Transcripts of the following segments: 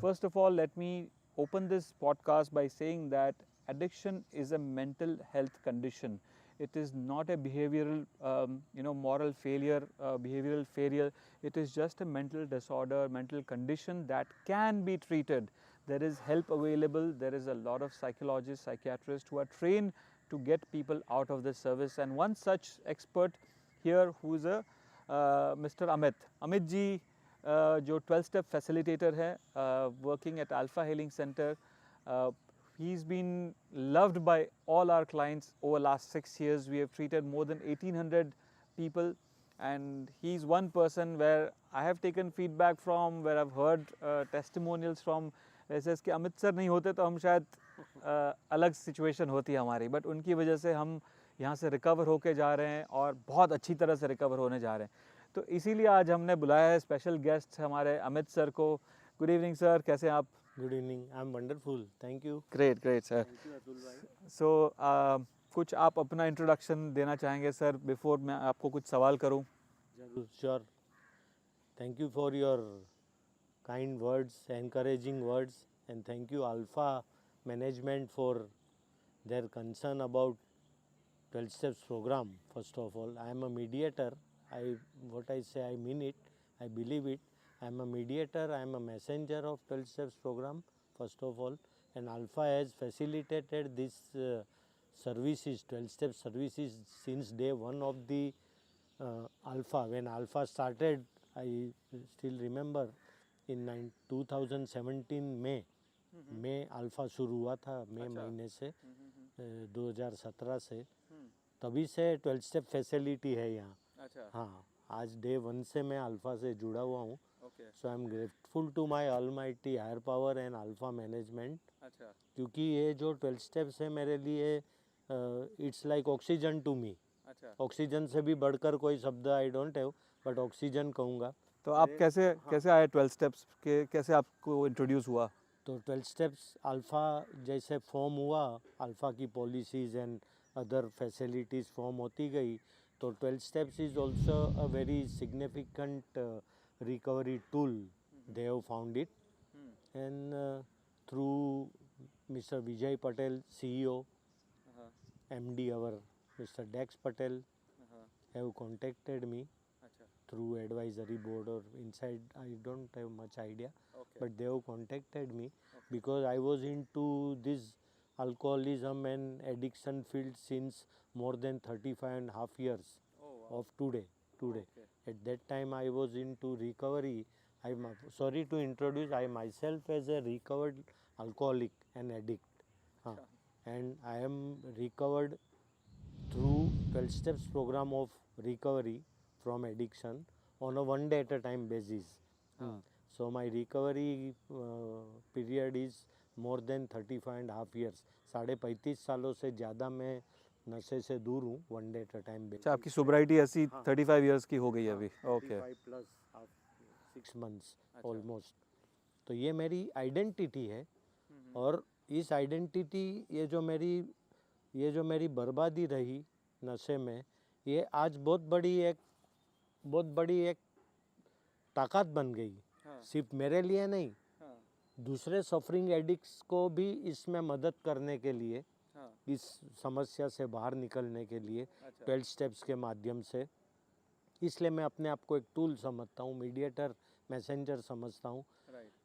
First of all, let me open this podcast by saying that addiction is a mental health condition. It is not a behavioral, moral failure, behavioral failure. It is just a mental disorder, mental condition that can be treated. There is help available. There is a lot of psychologists, psychiatrists who are trained to get people out of this service. And one such expert here who is a Mr. Amit. Amit ji जो 12 step facilitator है working at alpha healing centre he is been loved by all our clients over last 6 years. We have treated more than 1800 people and he is one person where I have taken feedback from, where I've heard testimonials from. ऐसे कि Amit sir नहीं होते तो हम शायद अलग situation होती हमारी, बट उनकी वजह से हम यहाँ से रिकवर होके जा रहे हैं और बहुत अच्छी तरह से रिकवर होने जा रहे हैं. तो इसीलिए आज हमने बुलाया है स्पेशल गेस्ट हमारे अमित सर को. गुड इवनिंग सर, कैसे हैं आप? Good evening, I am wonderful, thank you. Great great sir. Thank you Atul भाई. सो कुछ आप अपना इंट्रोडक्शन देना चाहेंगे सर बिफोर मैं आपको कुछ सवाल करूं? जरूर, sure. Thank you for your kind words, encouraging words, and thank you alpha management for their concern about 12 steps program. First of all, I am a mediator. What I say, I mean it, I believe it. I am a mediator, I am a messenger of 12 steps program, first of all, and Alpha has facilitated this services, 12 steps services since day one of the Alpha. When Alpha started, I still remember in 2017 May Alpha शुरू हुआ था, मई महीने से 2017 से, तभी से 12 step facility है यहाँ. अच्छा. हाँ, आज डे 1 से मैं अल्फ़ा से जुड़ा हुआ हूँ. So I am grateful to my almighty higher power and Alpha Management. अच्छा. क्योंकि ये जो 12 स्टेप्स है मेरे लिए it's like oxygen to me. अच्छा. ऑक्सीजन से भी बढ़कर कोई शब्द I don't have, but oxygen कहूँगा. तो आप कैसे आए 12 स्टेप्स के, कैसे आपको इंट्रोड्यूस हुआ? तो 12 स्टेप्स अल्फ़ा जैसे फॉर्म हुआ, अल्फ़ा की policies and other facilities form होती गई, तो 12 steps is also a very significant recovery tool. They have found it, and through Mr. Vijay Patel, CEO, MD our Mr. Dex Patel have contacted me through advisory board or inside. I don't have much idea, but they have contacted me because I was into this alcoholism and addiction field since more than 35.5 years of today. At that time I was into recovery. I'm sorry to introduce, I myself as a recovered alcoholic and addict, and I am recovered through 12 steps program of recovery from addiction on a one day at a time basis. So my recovery period is more than 35.5 years. 35 सालों से ज़्यादा मैं नशे से दूर हूँ, one day at a time basis. अच्छा, आपकी सोब्राइटी ऐसी 35 इयर्स की हो गई है अभी? ओके. 35 plus 6 months almost. तो ये मेरी आइडेंटिटी है, और इस आइडेंटिटी ये जो मेरी बर्बादी रही नशे में, ये आज बहुत बड़ी एक ताकत बन गई. सिर्फ मेरे लिए नहीं, दूसरे सफरिंग एडिक्ट्स को भी इसमें मदद करने के लिए, इस समस्या से बाहर निकलने के लिए 12 स्टेप्स के माध्यम से. इसलिए मैं अपने आप को एक टूल समझता हूँ, मीडिएटर, मैसेंजर समझता हूँ.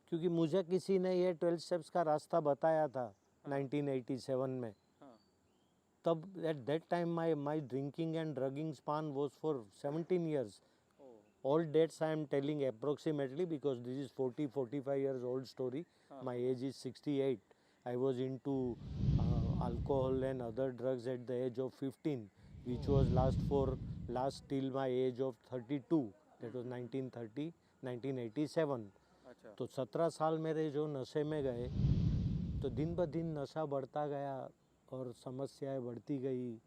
क्योंकि मुझे किसी ने ये 12 स्टेप्स का रास्ता बताया था 1987 में. तब at that time my drinking and ड्रगिंग span was for 17 years. All dates I am telling approximately because this is 45 years old story. My age is 68. I was into alcohol and other drugs at the age of 15, which was last till my age of 32. That was 1987. तो 17 साल मेरे जो नशे में गए, तो दिन ब दिन नशा बढ़ता गया और समस्याएं बढ़ती गई.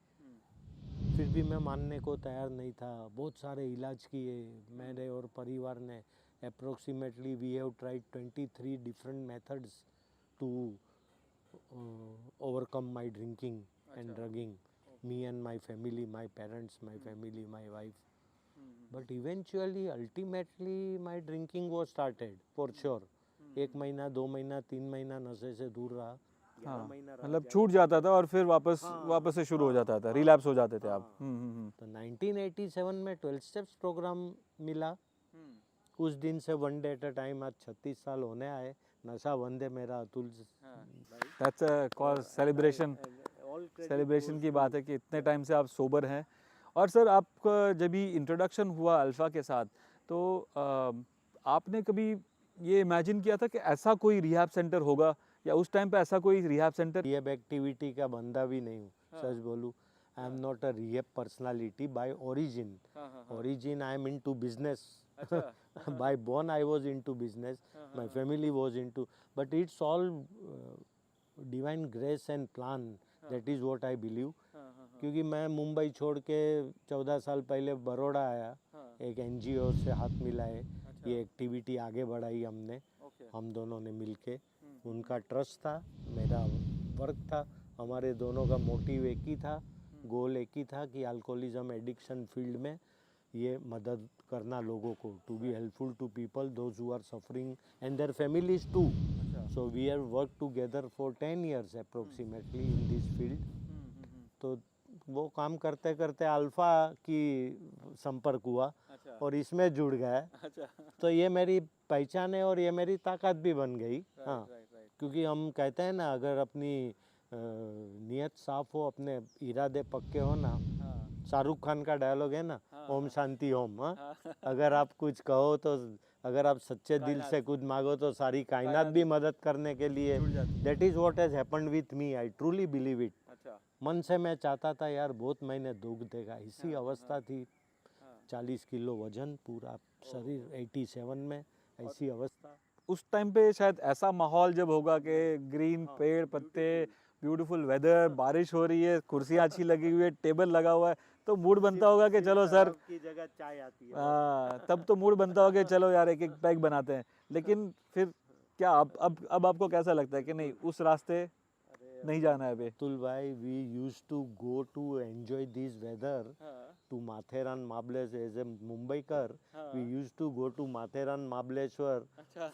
फिर भी मैं मानने को तैयार नहीं था. बहुत सारे इलाज किए मेरे और परिवार ने. Approximately we have tried 23 different methods to overcome my drinking and drugging. Me and my family, my parents, my family, my wife. But eventually, ultimately, my drinking was started, for sure. 1 महीना 2 महीना 3 महीना नशे से दूर रहा, 11 हाँ महीना रहा मतलब जाए छूट जाता था और फिर वापस हाँ, वापस से शुरू हो हाँ, जाता था, हाँ, रिलैप्स हो जाते थे आप। हाँ। तो 1987 में 12 स्टेप्स प्रोग्राम मिला, उस दिन से one day at a time आज 36 साल होने आए। नशा बंद है मेरा अतुल भाई। That's a cause celebration, celebration की बात है कि इतने टाइम से आप सोबर हैं। और सर आपका जब भी इंट्रोडक्शन हुआ अल्फ़ा के साथ, तो आपने कभी ये इमेजिन किया था कि ऐसा कोई रिहैब सेंटर होगा, या उस टाइम पे ऐसा कोई रिहैब सेंटर? रिहैब एक्टिविटी का बंदा भी नहीं हूँ, सच बोलूँ। I am not a rehab personality by origin. Origin I am into business. by born I was into business, my family was into, but it's all divine grace and plan, that is what I believe. क्योंकि मैं मुंबई छोड़ के 14 साल पहले बड़ौदा आया, एक NGO से हाथ मिलाए, ये एक्टिविटी आगे बढ़ाई हमने, हम दोनों ने मिलके। उनका ट्रस्ट था, मेरा वर्क था, हमारे दोनों का मोटिव एक ही था, गोल एक ही था कि अल्कोहलिज्म एडिक्शन फील्ड में ये मदद करना लोगों को, to be helpful to people those who are suffering and their families too. So we have work together for 10 years approximately in this field. तो वो काम करते करते अल्फ़ा की संपर्क हुआ और इसमें जुड़ गया। तो ये मेरी पहचान है और ये मेरी ताकत भी बन गई। हाँ, क्योंकि हम कहते हैं ना, अगर अपनी नियत साफ हो, अपने इरादे पक्के हो ना, शाहरुख खान का डायलॉग है ना, ओम शांति ओम। हाँ, अगर आप कुछ कहो तो, अगर आप सच्चे दिल से कुछ मांगो तो सारी कायनात भी मदद करने के लिए। That is what has happened with me, I truly believe it. मन से मैं चाहता था यार बहुत मैंने दुख देखा, इसी अवस्था थी, 40 किलो वजन, पूरा शरीर 87 में, ऐसी अवस्था। उस टाइम पे शायद ऐसा माहौल जब होगा कि ग्रीन पेड़ पत्ते, ब्यूटीफुल वेदर, बारिश हो रही है, कुर्सियाँ अच्छी लगी हुई है, टेबल लगा हुआ है, तो मूड बनता होगा कि चलो सर की जगह चाय आती है। तब तो मूड बनता होगा कि चलो यार एक एक पैक बनाते हैं। लेकिन फिर क्या अब आपको कैसा लगता है कि नहीं, उस रास्ते नहीं जाना है अभी? अतुल भाई, we use to go to enjoy this weather to Matheran Mahabaleshwar as a Mumbaikar. We used to go to Matheran Mahabaleshwar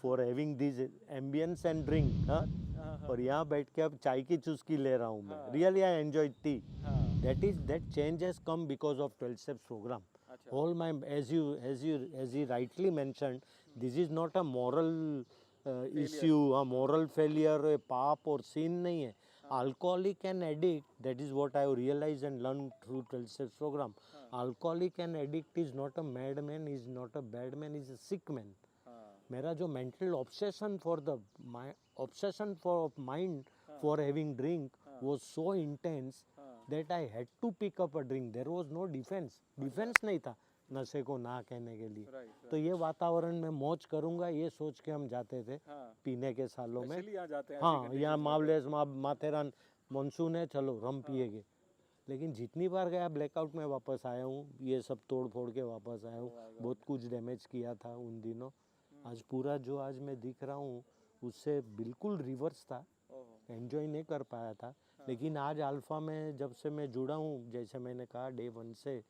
for having these ambience and drink. और यहाँ बैठ के अब चाय की चुस्की ले रहा हूँ मैं। Really I enjoyed tea. That change has come because of 12 steps program. All my, as you rightly mentioned, this is not a moral issue, a moral failure, a पाप और sin नहीं है। Alcoholic and addict, that is what I have realized and learned through 12 steps program. Alcoholic and addict is not a madman, is not a bad man, is a sick man. मेरा जो mental obsession for mind for having drink was so intense that I had to pick up a drink. There was no defense नहीं था नशे को ना कहने के लिए। तो ये वातावरण में मौज करूंगा ये सोच के हम जाते थे पीने के सालों में। हाँ, यहाँ माथेरान मानसून है, चलो रम पिएगे। लेकिन जितनी बार गया ब्लैकआउट में वापस आया हूँ, ये सब तोड़ फोड़ के वापस आया हूँ। बहुत कुछ डैमेज किया था उन दिनों। आज पूरा जो आज मैं दिख रहा हूँ उससे बिल्कुल रिवर्स था, एंजॉय नहीं कर पाया था। लेकिन आज अल्फ़ा में जब से मैं जुड़ा हूँ, जैसे मैंने कहा डे 1 से,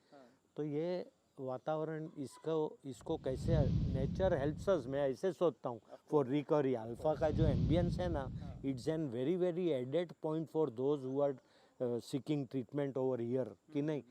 तो ये वातावरण इसको कैसे नेचर हेल्प्स अस, मैं ऐसे सोचता हूँ, फॉर रिकवरी। अल्फ़ा का जो एम्बियंस है ना, it's an very very added point for those who are seeking treatment over here. कि नहीं,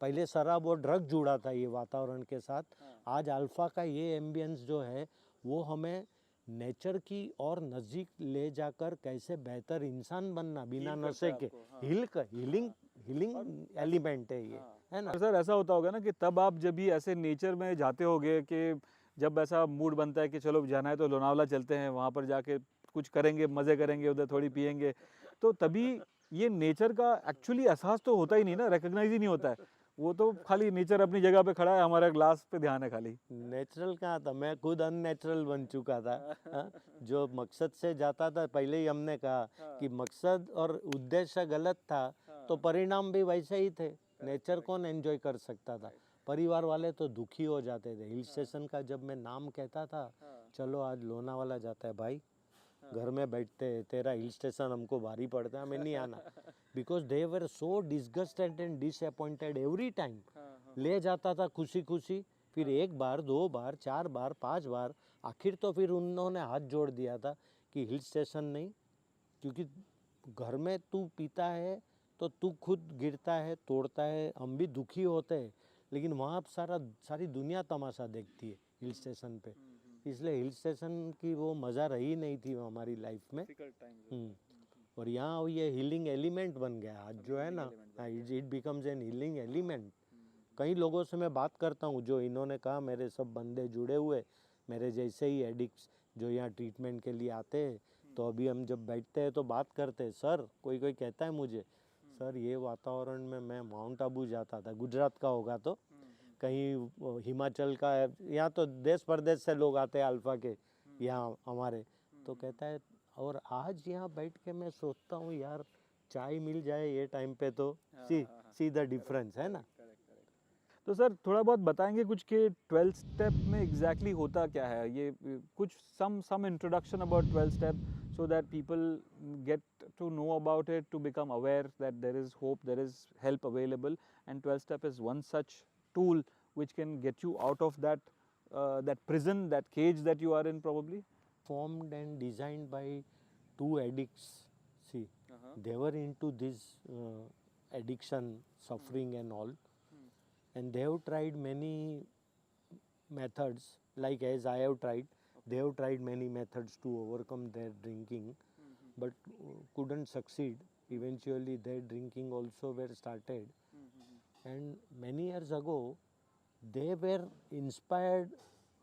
पहले शराब और ड्रग जुड़ा था ये वातावरण के साथ। आज अल्फ़ा का ये एम्बियंस जो है वो हमें नेचर की और नज़दीक ले जाकर कैसे बेहतर इंसान बनना बिना नशे के, हीलिंग एलिमेंट है ये, है ना सर? ऐसा होता होगा ना कि तब आप जब भी ऐसे नेचर में जाते होगे कि जब ऐसा मूड बनता है कि चलो जाना है तो लोनावला चलते हैं, वहाँ पर जाके कुछ करेंगे, मज़े करेंगे, उधर थोड़ी पियेंगे, तो तभी ये नेचर का एक्चुअली एहसास तो होता ही नहीं ना, रिकग्नाइज ही नहीं होता है। वो तो खाली नेचर अपनी जगह पे खड़ा है, हमारा ग्लास पे ध्यान है खाली। नेचुरल कहाँ था, मैं खुद अननेचुरल बन चुका था। जो मकसद से जाता था, पहले ही हमने कहा कि मकसद और उद्देश्य गलत था तो परिणाम भी वैसे ही थे। नेचर कौन एंजॉय कर सकता था? परिवार वाले तो दुखी हो जाते थे। हिल स्टेशन का जब मैं नाम कहता था, चलो आज लोनावाला जाता है भाई, घर में बैठते हैं, तेरा हिल स्टेशन हमको भारी पड़ता है, हमें नहीं आना। Because they were so disgusted and disappointed every time. ले जाता था खुशी खुशी, फिर 1 बार 2 बार 4 बार 5 बार आखिर तो फिर उन्होंने हाथ जोड़ दिया था कि हिल स्टेशन नहीं, क्योंकि घर में तू पीता है तो तू खुद गिरता है, तोड़ता है, हम भी दुखी होते हैं, लेकिन वहाँ सारी दुनिया तमाशा देखती है हिल स्टेशन पे। इसलिए हिल स्टेशन की वो मज़ा रही नहीं थी हमारी लाइफ में। और यहाँ ये हीलिंग एलिमेंट बन गया आज जो है ना, it becomes N healing element. कई लोगों से मैं बात करता हूँ जो इन्होंने कहा मेरे सब बंदे जुड़े हुए, मेरे जैसे ही एडिक्ट्स जो यहाँ ट्रीटमेंट के लिए आते हैं, तो अभी हम जब बैठते हैं तो बात करते हैं। सर कोई कहता है मुझे, सर ये वातावरण में मैं माउंट आबू जाता था, गुजरात का होगा तो कहीं हिमाचल का, यहाँ तो देश परदेश से लोग आते हैं अल्फा के यहाँ हमारे, तो कहता है और आज यहाँ बैठ के मैं सोचता हूँ यार चाय मिल जाए ये टाइम पे तो सी द डिफरेंस है ना। तो सर थोड़ा बहुत बताएंगे कुछ कि 12 स्टेप में एग्जैक्टली होता क्या है, ये कुछ some introduction about 12 step so that people get to know about it, to become aware that there is hope, there is help available, and 12 step is one such tool which can get you out of that prison, that cage that you are in probably. Formed and designed by two addicts. See, they were into this addiction, suffering and all, and they have tried many methods, like as I have tried. They have tried many methods to overcome their drinking, but couldn't succeed. Eventually their drinking also were started, and many years ago they were inspired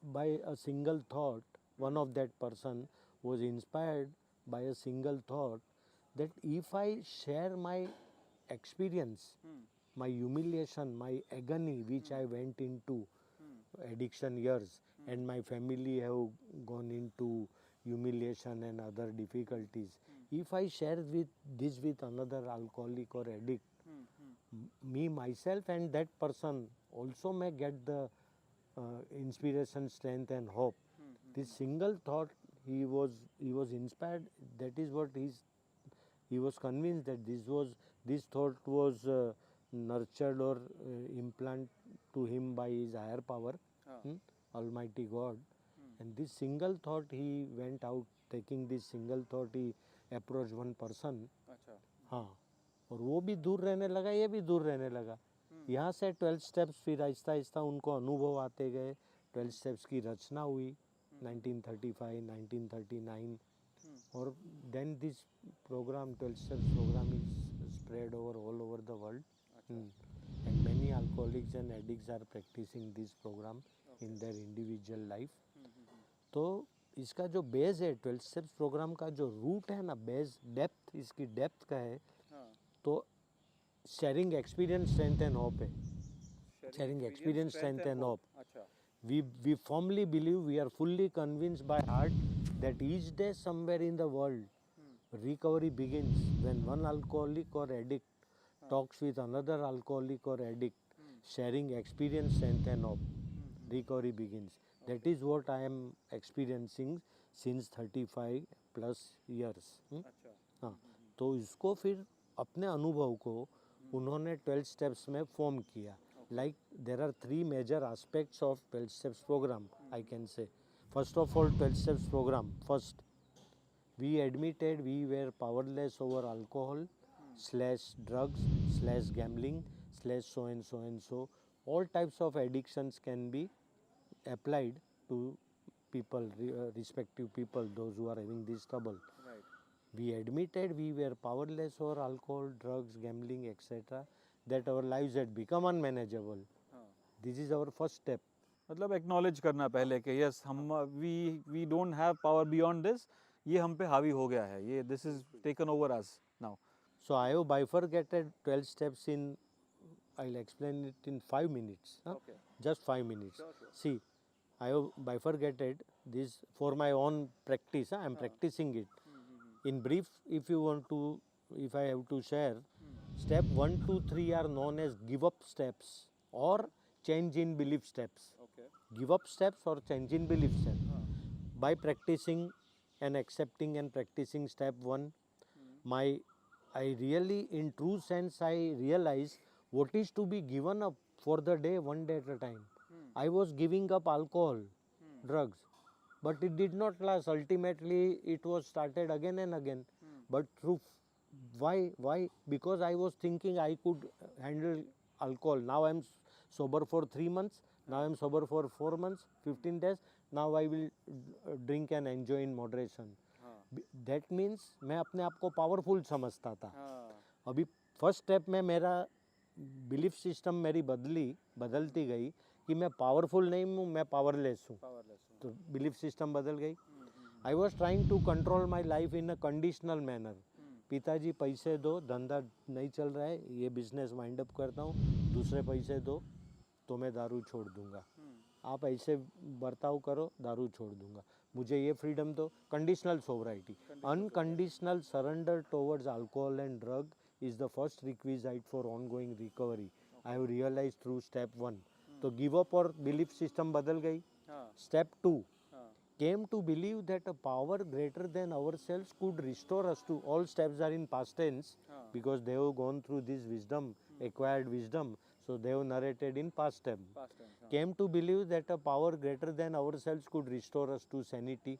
by a single thought. One of that person was inspired by a single thought that if I share my experience, my humiliation, my agony which I went into addiction years, and my family have gone into humiliation and other difficulties, if I share this with another alcoholic or addict, me myself and that person also may get the inspiration, strength and hope. This single thought, he was inspired. That is what he was convinced that this thought was nurtured or implanted to him by his higher power, Almighty God. And this single thought, he went out taking this single thought, he approached one person. हाँ, और वो भी दूर रहने लगा, ये भी दूर रहने लगा। यहाँ से 12 स्टेप्स फिर आहिस्ता आहिस्ता उनको अनुभव आते गए। 12 स्टेप्स की रचना हुई 1935, 1939, और then this program, 12 steps program, is spread all over the world. And many alcoholics and addicts are practicing this program in their individual life. तो इसका जो बेस है 12 स्टेप्स प्रोग्राम का, जो रूट है ना, बेस डेप्थ, इसकी डेप्थ का है, तो sharing experience, strength and hope है। Sharing experience, strength and hope. We firmly believe, we are fully convinced by heart that each day somewhere in the world recovery begins when one alcoholic or addict talks with another alcoholic or addict, sharing experience, strength and hope. Recovery begins. That is what I am experiencing since 35 plus years. हाँ, तो इसको फिर अपने अनुभव को उन्होंने 12 steps में form किया. Like there are 3 major aspects of 12 steps program, I can say. First of all, 12 steps program. First, we admitted we were powerless over alcohol / drugs / gambling / so and so and so. All types of addictions can be applied to people, respective people, those who are having this trouble. Right. We admitted we were powerless over alcohol, drugs, gambling, etc. That our lives had become unmanageable. This is our first step. मतलब acknowledge करना पहले कि yes हम we don't have power beyond this, ये हम पे हावी हो गया है, ये this is taken over us now. So I have bifurcated 12 steps in, I'll explain it in 5 minutes. Okay. Just 5 minutes. Sure. See, I have bifurcated this for my own practice. I am practicing it. In brief, if I have to share, step 1, 2, 3 are known as give up steps or change in belief steps. Okay. Give up steps or change in belief steps. By practicing and accepting and practicing step 1, I really, in true sense, I realize what is to be given up for the day, one day at a time. I was giving up alcohol, drugs. but it did not last. Ultimately, it was started again and again. But through why? Because I was thinking I could handle alcohol. Now I'm sober for 3 months. Now I'm sober for 4 months, 15 days. Now I will drink and enjoy in moderation. That means मैं अपने आप को powerful समझता था. अभी first step में मेरा belief system मेरी बदलती गई कि मैं पावरफुल नहीं हूँ, मैं पावरलेस हूँ. तो बिलीफ सिस्टम बदल गई. I was trying to control my life in a conditional manner. पिताजी पैसे दो, धंधा नहीं चल रहा है, ये बिजनेस वाइंड अप करता हूँ, दूसरे पैसे दो तो मैं दारू छोड़ दूंगा. आप ऐसे बर्ताव करो, दारू छोड़ दूंगा. मुझे ये फ्रीडम दो. Conditional sobriety. Unconditional surrender towards alcohol and drug is the first requisite for ongoing recovery. I have realized through step 1. तो give up और belief system बदल गई. Step 2 came to believe that a power greater than ourselves could restore us to. All steps are in past tense because they have gone through this wisdom, acquired wisdom. So they have narrated in past tense. Came to believe that a power greater than ourselves could restore us to sanity.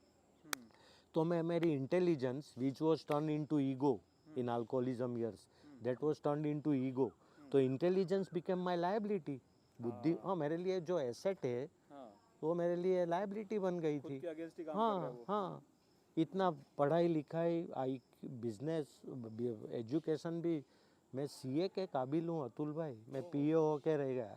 तो मैं मेरी intelligence which was turned into ego in alcoholism years, that was turned into ego. तो intelligence became my liability. बुद्धि मेरे लिए जो asset है वो मेरे लिए लाइबिलिटी बन गई थी. हाँ. इतना पढ़ाई लिखाई, आई बिजनेस, एजुकेशन भी. मैं सीए के काबिल हूँ अतुल भाई. मैं पीए होके रह गया.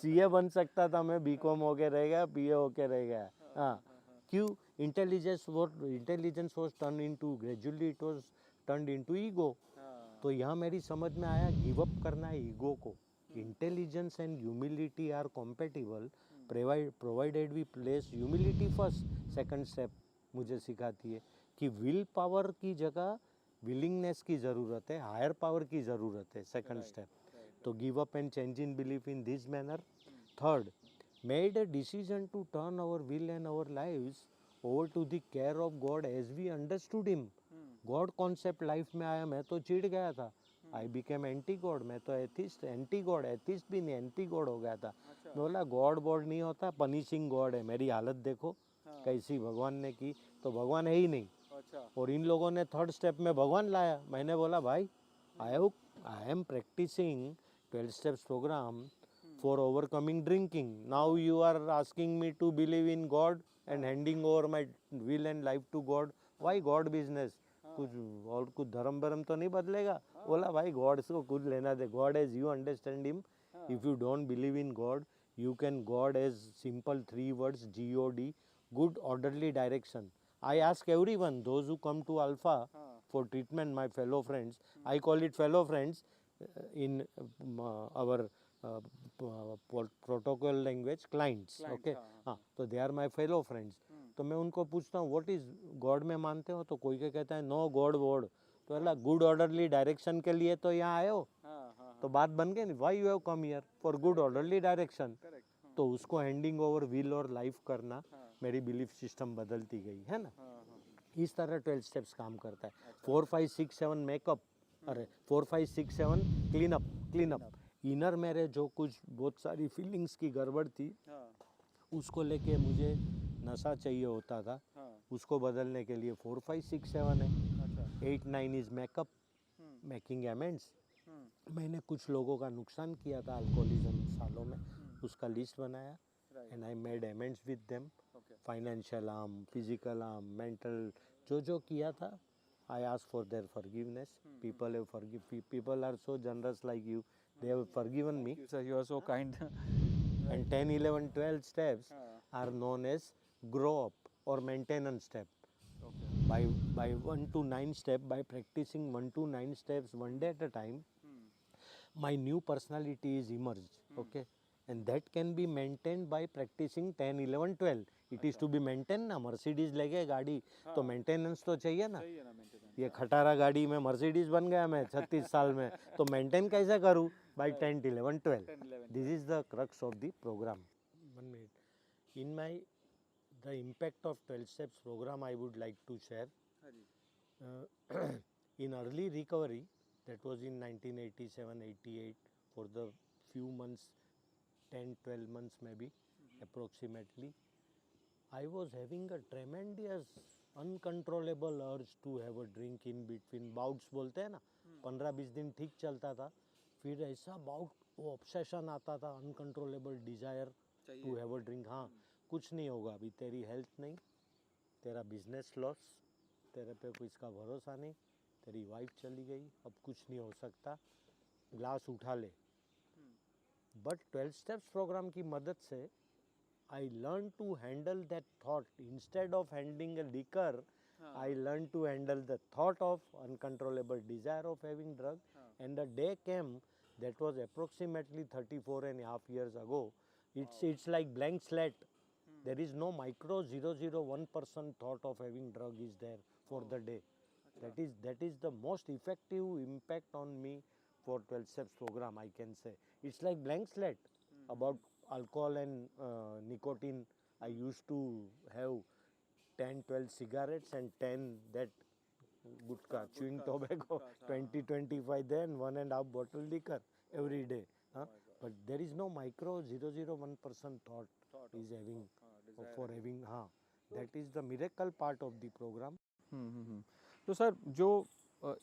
सीए बन सकता था, मैं बीकॉम होके रह गया, पीए होके रह गया. हाँ. क्यों? Intelligence was turn into, gradually it was turn into ego. तो यहाँ मेरी समझ में आया गिव अप करना है ईगो को. Intelligence and humility are compatible provided we place humility first. Second step मुझे सिखाती है कि विल पावर की जगह विलिंगनेस की ज़रूरत है, हायर पावर की ज़रूरत है. Second step. तो give up and change in belief in this manner. Third, made a decision to turn our will and our lives over to the care of God as we understood him. God concept life में आया, मैं तो चिढ़ गया था. I became anti God. मैं तो atheist, anti God, atheist भी नहीं, एंटी गॉड हो गया था. मैं बोला गॉड बॉड नहीं होता, पनिशिंग गॉड है. मेरी हालत देखो कैसी भगवान ने की. तो भगवान है ही नहीं. और इन लोगों ने थर्ड स्टेप में भगवान लाया. मैंने बोला भाई I am practising 12 steps program for overcoming drinking. Now you are asking me to believe in God and handing over my will and life to God. Why God business? कुछ और कुछ धर्म भरम तो नहीं बदलेगा. बोला भाई गॉड से कुछ लेना दे. God as you understand him. If you don't believe in God, you can God as simple 3 words, God, good orderly direction. I ask everyone, those who come to Alpha for treatment, my fellow friends, I call it fellow friends in our protocol language, clients. Okay, हाँ. तो they are my fellow friends. तो मैं उनको पूछता हूँ what is God में मानते हो. तो कोई के कहता है नो गॉड वॉड. तो अल्लाह गुड ऑर्डरली डायरेक्शन के लिए तो यहाँ आए हो. तो बात बन गई. Why you have come here for good orderly direction. तो उसको हैंडिंग ओवर विल और लाइफ करना, मेरी बिलीफ सिस्टम बदलती गई है ना. इस तरह 12 स्टेप्स काम करता है. 4, 5, 6, 7 मेकअप, अरे 4, 5, 6, 7 क्लीन अप. इनर मेरे जो कुछ बहुत सारी फीलिंग्स की गड़बड़ थी, उसको लेके मुझे नशा चाहिए होता था. उसको बदलने के लिए 4, 5, 6, 7 है. 8, 9 इज मेकअप, मेकिंग अमेंड्स. मैंने कुछ लोगों का नुकसान किया था अल्कोहलिज्म सालों में, उसका लिस्ट बनाया and I made amends with them. Financial harm, physical harm, mental, जो किया था, I ask for their forgiveness. People are so generous like you. They have forgiven me. Sir, you are so kind. And 10, 11, 12 steps are known as grow up or maintenance step. Okay. By 1 to 9 step, by practicing 1 to 9 steps one day at a time, my new personality is emerged. Okay, and that can be maintained by practicing 10, 11, 12. It is to be maintained ना. Mercedes लेके गाड़ी तो maintenance तो चाहिए ना. ये खटारा गाड़ी में मर्सिडीज बन गया मैं 36 साल में, तो मेंटेन कैसे करूँ? By 10, 11, 12. This is the crux of the program. 1 minute. In the impact of 12 steps program, I would like to share. In early recovery, that was in 1987, 88, for the few months, 10, 12 months maybe, approximately, I was having a tremendous uncontrollable urge to have a drink in between bouts बोलते हैं ना 15-20 दिन ठीक चलता था फिर ऐसा bought वो ऑब्सेशन आता था uncontrollable desire to have a drink हाँ कुछ नहीं होगा अभी तेरी हेल्थ नहीं तेरा बिजनेस लॉस तेरे पे कोई इसका भरोसा नहीं तेरी वाइफ चली गई अब कुछ नहीं हो सकता ग्लास उठा ले बट 12 स्टेप्स प्रोग्राम की मदद से I learned to handle that thought. Instead of handling a liquor, I learned to handle the thought of uncontrollable desire of having drug. And the day came, that was approximately 34 and a half years ago. It's like blank slate. There is no micro 0.001% thought of having drug is there for the day. That is the most effective impact on me for 12 steps program, I can say. It's like blank slate about alcohol and nicotine. I used to have 10-12 cigarettes and 10 that gutka chewing tobacco 20-25 then 1.5 bottle liquor every day but there is no micro 0.001% thought is having for having that is the miracle part of the program. तो sir जो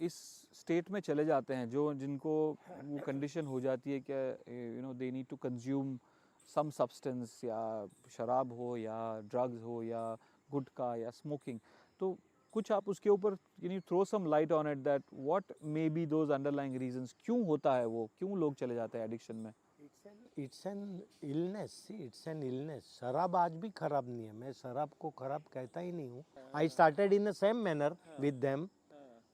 इस state में चले जाते हैं जो जिनको वो कंडीशन हो जाती है कि you know they need to consume some substance या शराब हो या ड्रग्स हो या गुटखा या स्मोकिंग तो कुछ आप उसके ऊपर you throw some light on it that what may be those underlying reasons क्यों होता है वो क्यों लोग चले जाते हैं एडिक्शन में it's an illness it's an illness शराब आज भी खराब नहीं है मैं शराब को खराब कहता ही नहीं हूँ I started in the same manner with them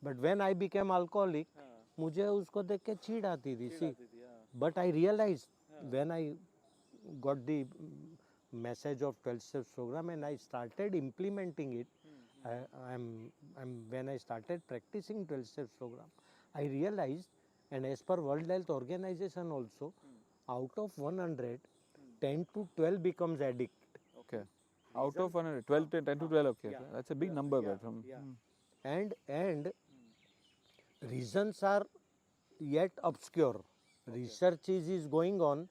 but when I became alcoholic मुझे उसको देख के चीड़ आती थी सी but I realise when I got the message of 12 steps program and I started implementing it when I started practicing 12 steps program I realized and as per World Health Organization also out of 100 10 to 12 becomes addict okay out of 100 12 10 to 12 okay that's a big number but from and reasons are yet obscure research is going on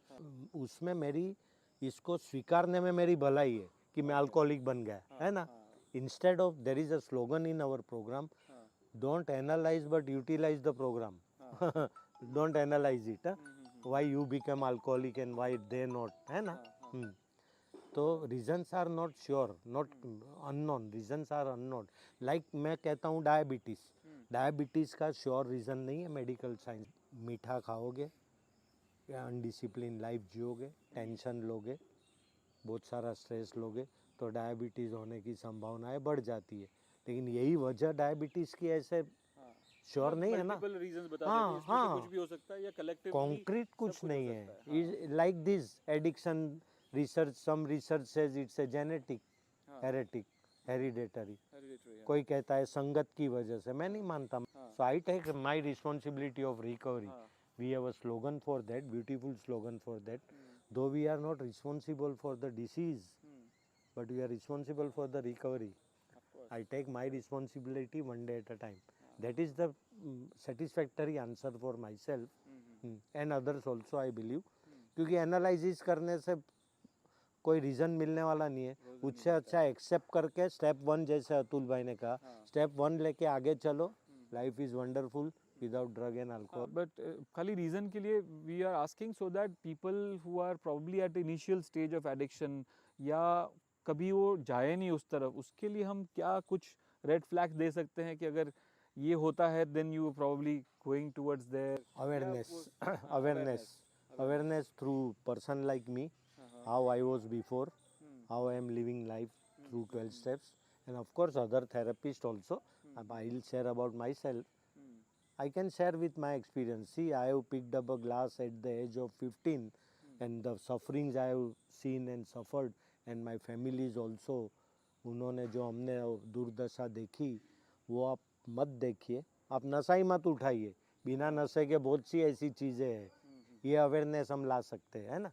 उसमें मेरी इसको स्वीकारने में मेरी भलाई है कि मैं alcoholic बन गया है ना instead of there is a slogan in our programme don't analyse but utilise the programme don't analyse it why you become alcoholic and why they not है ना तो reasons are not sure not unknown reasons are unknown like मैं कहता हूँ diabetes का sure reason नहीं है medical science मीठा खाओगे या अनडिसिप्लिन लाइफ जियोगे टेंशन लोगे बहुत सारा स्ट्रेस लोगे तो डायबिटीज़ होने की संभावनाएं बढ़ जाती है लेकिन यही वजह डायबिटीज़ की ऐसे श्योर नहीं है ना कुछ भी हो सकता है या कलेक्टिव कॉन्क्रीट कुछ नहीं है like this addiction research some research says it's a genetic hereditary कोई कहता है संगत की वजह से मैं नहीं मानता so I take my responsibility of recovery we have a slogan for that beautiful slogan for that though we are not responsible for the disease but we are responsible for the recovery I take my responsibility one day at a time that is the satisfactory answer for myself and others also I believe क्योंकि analysis करने से कोई reason मिलने वाला नहीं है उससे अच्छा एक्सेप्ट करके स्टेप 1 जैसे अतुल भाई ने कहा स्टेप 1 लेके आगे चलो life is wonderful without drug and alcohol but खाली रीज़न के लिए we are asking so that people who are probably at initial stage of addiction या कभी वो जाए नहीं उस तरफ उसके लिए हम क्या कुछ रेड फ्लैग दे सकते हैं कि अगर ये होता है then you probably going towards their awareness through person like me how I was before how I am living life through 12 steps and of course other therapists also I'll share about myself I can share with my experience see I have picked up a glass at the age of 15 and the sufferings I have seen and suffered and my family is also उन्होंने जो हमने दुर्दशा देखी वो आप मत देखिए आप नशा ही मत उठाइए बिना नशे के बहुत सी ऐसी चीज़ें हैं ये अवेयरनेस हम ला सकते हैं ना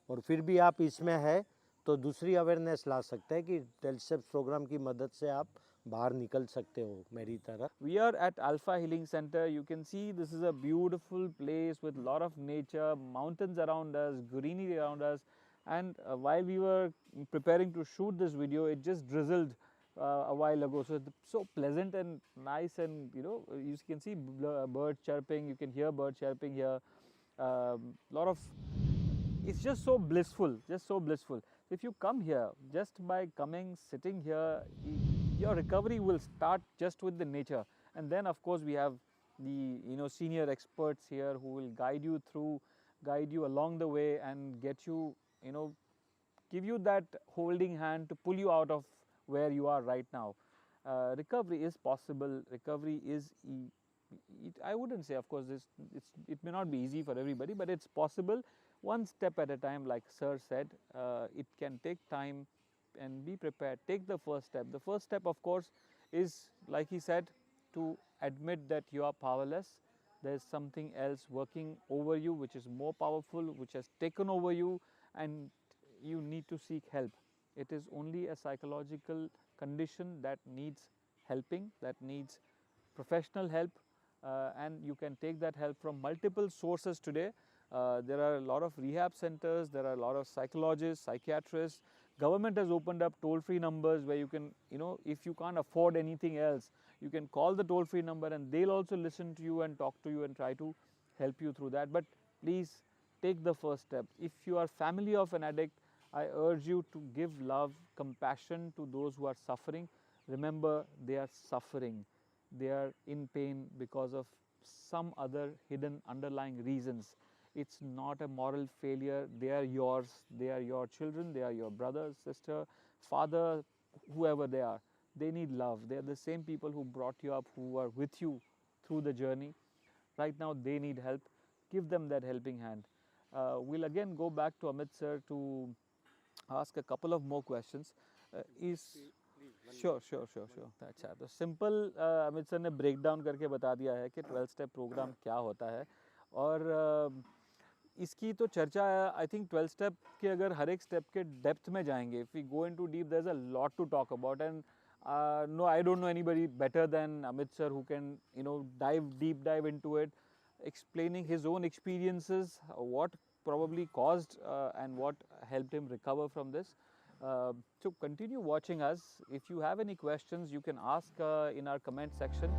और फिर भी आप इसमें है तो दूसरी अवेयरनेस ला सकते हैं कि 12 स्टेप्स प्रोग्राम की मदद से आप बाहर निकल सकते हो मेरी तरह We are at Alpha Healing Center. You can see this is a beautiful place with lot of nature, mountains around us, greenery around us, And while we were preparing to shoot this video, it just drizzled a while ago. So it's so pleasant and nice, and you can see birds chirping. You can hear birds chirping here. Lot of, it's just so blissful, just so blissful. If you come here, just by coming, sitting here, your recovery will start just with the nature. And then of course we have the senior experts here who will guide you through, guide you along the way, and get you, give you that holding hand to pull you out of where you are right now. Recovery is possible. Recovery is, I wouldn't say, of course, it may not be easy for everybody, but it's possible, one step at a time, like Sir said. It can take time, and be prepared. Take the first step. The first step, of course, is, like he said, to admit that you are powerless. There's something else working over you which is more powerful, which has taken over you, and you need to seek help. It is only a psychological condition that needs helping, that needs professional help, and you can take that help from multiple sources today. There are a lot of rehab centers, there are a lot of psychologists, psychiatrists. Government has opened up toll-free numbers where you can, if you can't afford anything else, you can call the toll-free number, and they'll also listen to you and talk to you and try to help you through that. But please take the first step. If you are family of an addict, I urge you to give love, compassion to those who are suffering. Remember, they are suffering. They are in pain because of some other hidden underlying reasons. It's not a moral failure. They are yours. They are your children. They are your brother, sister, father, whoever they are. They need love. They are the same people who brought you up, who are with you through the journey. Right now, they need help. Give them that helping hand. We'll again go back to Amit sir to ask a couple of more questions. Sure sure sure sure अच्छा, तो simple Amit sir ने break down करके बता दिया है कि 12 step program क्या होता है, और इसकी तो चर्चा, आई थिंक 12 स्टेप के अगर हर एक स्टेप के डेप्थ में जाएंगे, if we go into deep, there is a lot to talk about. And no, I don't know anybody better than Amit sir who can deep dive into it, explaining his own experiences, what probably caused and what helped him recover from this. So continue watching us. If you have any questions, you can ask in our comment section.